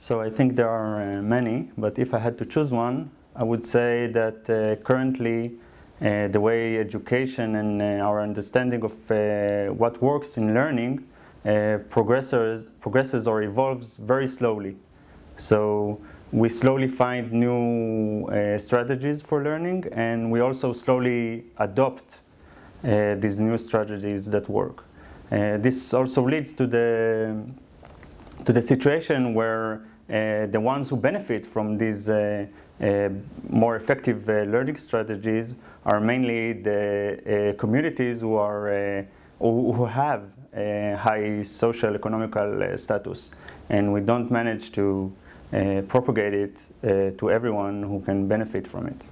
So I think there are many, but if I had to choose one, I would say that currently the way education and our understanding of what works in learning progresses or evolves very slowly. So we slowly find new strategies for learning, and we also slowly adopt these new strategies that work. This also leads to the situation where the ones who benefit from these more effective learning strategies are mainly the communities who have a high social economical status, and we don't manage to propagate it to everyone who can benefit from it.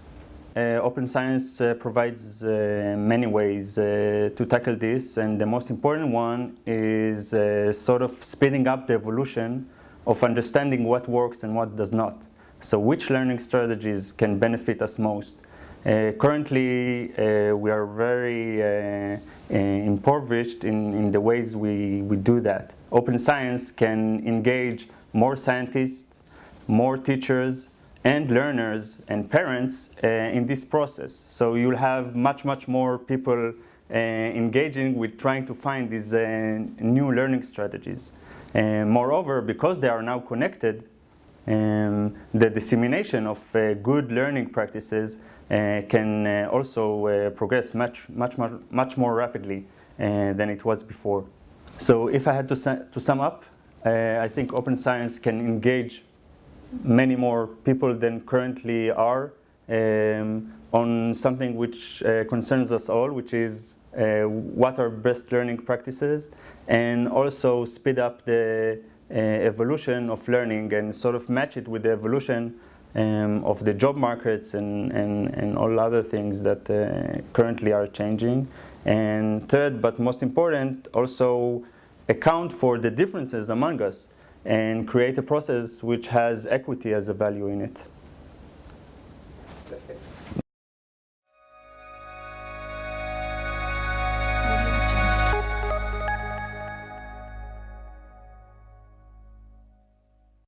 Open science provides many ways to tackle this, and the most important one is sort of speeding up the evolution of understanding what works and what does not. So which learning strategies can benefit us most? Currently, we are very impoverished in the ways we do that. Open science can engage more scientists, more teachers, and learners and parents in this process. So you'll have much more people engaging with trying to find these new learning strategies. Moreover, because they are now connected, the dissemination of good learning practices can also progress much more rapidly than it was before. So if I had to sum up, I think open science can engage many more people than currently are on something which concerns us all, which is what are best learning practices, and also speed up the evolution of learning and sort of match it with the evolution of the job markets and all other things that currently are changing. And third, but most important, also account for the differences among us and create a process which has equity as a value in it.